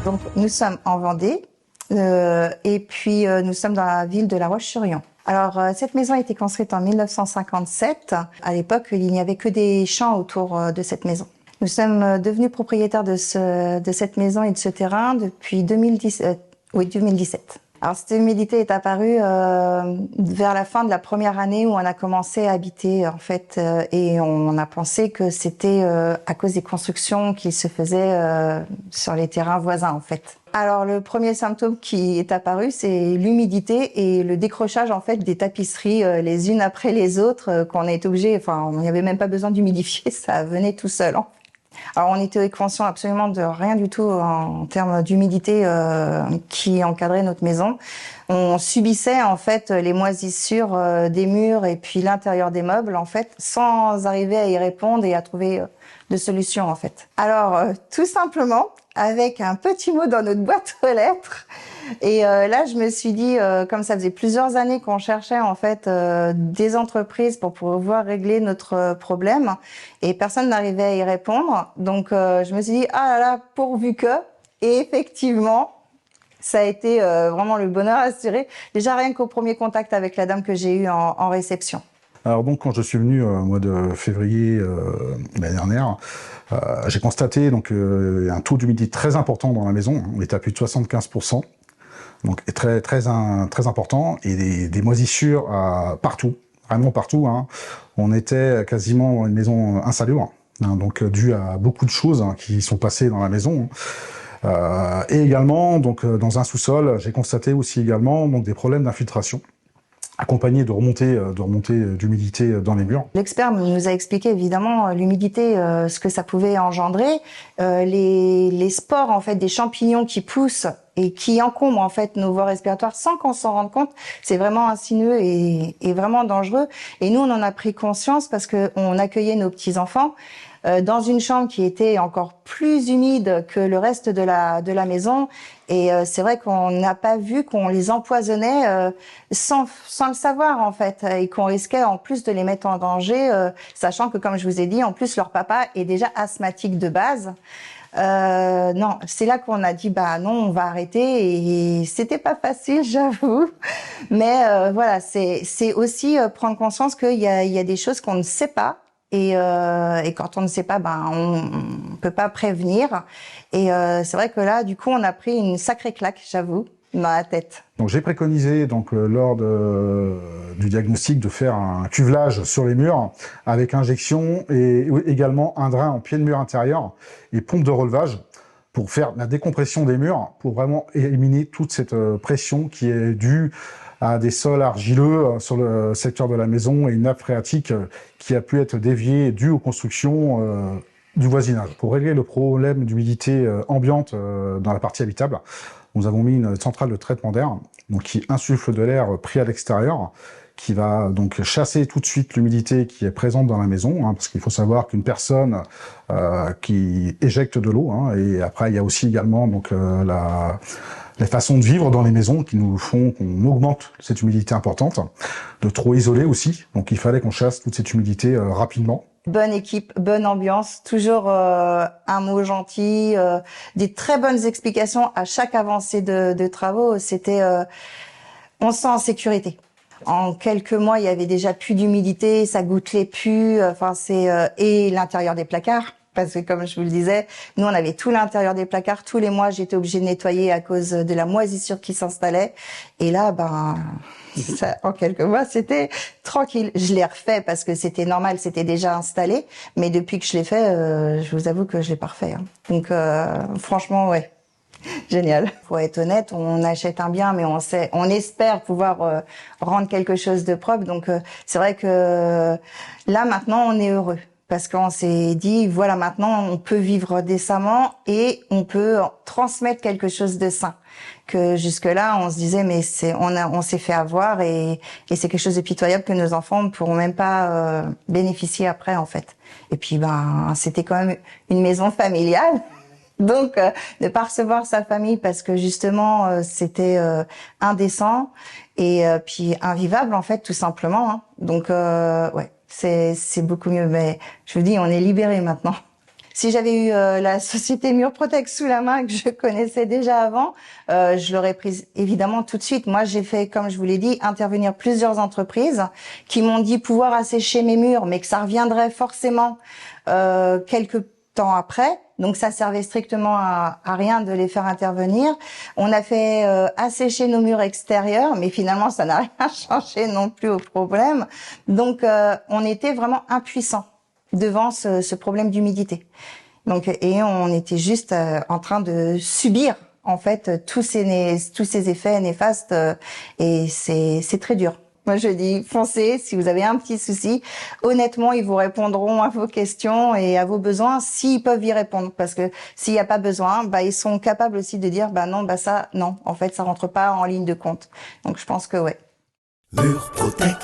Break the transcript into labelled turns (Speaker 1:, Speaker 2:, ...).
Speaker 1: Donc nous sommes en Vendée et puis nous sommes dans la ville de La Roche-sur-Yon. Alors cette maison a été construite en 1957. À l'époque, il n'y avait que des champs autour de cette maison. Nous sommes devenus propriétaires de cette maison et de ce terrain depuis 2017. Alors cette humidité est apparue vers la fin de la première année où on a commencé à habiter en fait et on a pensé que c'était à cause des constructions qui se faisaient sur les terrains voisins en fait. Alors le premier symptôme qui est apparu, c'est l'humidité et le décrochage en fait des tapisseries les unes après les autres qu'on a été obligé, enfin on n'y avait même pas besoin d'humidifier, ça venait tout seul. Alors on était conscient absolument de rien du tout en termes d'humidité qui encadrait notre maison. On subissait en fait les moisissures des murs et puis l'intérieur des meubles en fait sans arriver à y répondre et à trouver de solutions en fait. Alors tout simplement avec un petit mot dans notre boîte aux lettres. Et là, je me suis dit, comme ça faisait plusieurs années qu'on cherchait en fait des entreprises pour pouvoir régler notre problème, et personne n'arrivait à y répondre. Donc, je me suis dit, ah là là, pourvu que. Et effectivement, ça a été vraiment le bonheur assuré. Déjà rien qu'au premier contact avec la dame que j'ai eue en réception.
Speaker 2: Alors donc quand je suis venu au mois de février l'année dernière, j'ai constaté donc un taux d'humidité très important dans la maison. On était à plus de 75%, donc très important, et des moisissures partout, vraiment partout. Hein. On était quasiment une maison insalubre, hein, donc dû à beaucoup de choses qui sont passées dans la maison. Et également donc dans un sous-sol, j'ai constaté aussi également donc des problèmes d'infiltration, accompagné de remontées d'humidité dans les murs.
Speaker 1: L'expert nous a expliqué évidemment l'humidité, ce que ça pouvait engendrer, les spores en fait des champignons qui poussent et qui encombrent en fait nos voies respiratoires sans qu'on s'en rende compte. C'est vraiment insinueux et vraiment dangereux. Et nous, on en a pris conscience parce que on accueillait nos petits enfants dans une chambre qui était encore plus humide que le reste de la maison. Et c'est vrai qu'on n'a pas vu qu'on les empoisonnait sans le savoir en fait, et qu'on risquait en plus de les mettre en danger, sachant que comme je vous ai dit, en plus leur papa est déjà asthmatique de base. Non, c'est là qu'on a dit bah non, on va arrêter, et c'était pas facile, j'avoue. Mais voilà, c'est aussi prendre conscience qu'il y a des choses qu'on ne sait pas. Et quand on ne sait pas, on peut pas prévenir. Et c'est vrai que là, du coup, on a pris une sacrée claque, j'avoue, dans la tête.
Speaker 2: Donc j'ai préconisé lors du diagnostic de faire un cuvelage sur les murs avec injection et également un drain en pied de mur intérieur et pompe de relevage pour faire la décompression des murs, pour vraiment éliminer toute cette pression qui est due à des sols argileux sur le secteur de la maison et une nappe phréatique qui a pu être déviée due aux constructions du voisinage. Pour régler le problème d'humidité ambiante dans la partie habitable, nous avons mis une centrale de traitement d'air qui insuffle de l'air pris à l'extérieur, qui va donc chasser tout de suite l'humidité qui est présente dans la maison, parce qu'il faut savoir qu'une personne qui éjecte de l'eau, et après il y a aussi également les façons de vivre dans les maisons qui nous font qu'on augmente cette humidité importante, de trop isoler aussi, donc il fallait qu'on chasse toute cette humidité rapidement.
Speaker 1: Bonne équipe, bonne ambiance, toujours un mot gentil, des très bonnes explications à chaque avancée de travaux. C'était, on se sent en sécurité. En quelques mois, il y avait déjà plus d'humidité, ça gouttelait plus. Enfin, et l'intérieur des placards. Parce que comme je vous le disais, nous on avait tout l'intérieur des placards. Tous les mois, j'étais obligée de nettoyer à cause de la moisissure qui s'installait. Et là, en quelques mois, c'était tranquille. Je l'ai refait parce que c'était normal, c'était déjà installé. Mais depuis que je l'ai fait, je vous avoue que je l'ai pas refait. Donc franchement, ouais. Génial. Pour être honnête, on achète un bien, mais on espère pouvoir rendre quelque chose de propre. Donc c'est vrai que là maintenant, on est heureux. Parce qu'on s'est dit, voilà, maintenant, on peut vivre décemment et on peut transmettre quelque chose de sain. Que jusque-là, on se disait, mais on s'est fait avoir et c'est quelque chose de pitoyable que nos enfants ne pourront même pas bénéficier après, en fait. Et puis, c'était quand même une maison familiale. Donc, ne pas recevoir sa famille parce que justement, c'était indécent et puis invivable, en fait, tout simplement. Donc, ouais. C'est beaucoup mieux, mais je vous dis, on est libérés maintenant. Si j'avais eu la société Murprotec sous la main que je connaissais déjà avant, je l'aurais prise évidemment tout de suite. Moi, j'ai fait, comme je vous l'ai dit, intervenir plusieurs entreprises qui m'ont dit pouvoir assécher mes murs, mais que ça reviendrait forcément quelques temps après. Donc ça servait strictement à rien de les faire intervenir. On a fait assécher nos murs extérieurs, mais finalement ça n'a rien changé non plus au problème. Donc on était vraiment impuissants devant ce problème d'humidité. Donc et on était juste en train de subir en fait tous ces effets néfastes et c'est très dur. Moi, je dis, foncez si vous avez un petit souci. Honnêtement, ils vous répondront à vos questions et à vos besoins s'ils peuvent y répondre. Parce que s'il n'y a pas besoin, ils sont capables aussi de dire, non, ça, non. En fait, ça rentre pas en ligne de compte. Donc, je pense que ouais.
Speaker 3: Murprotec.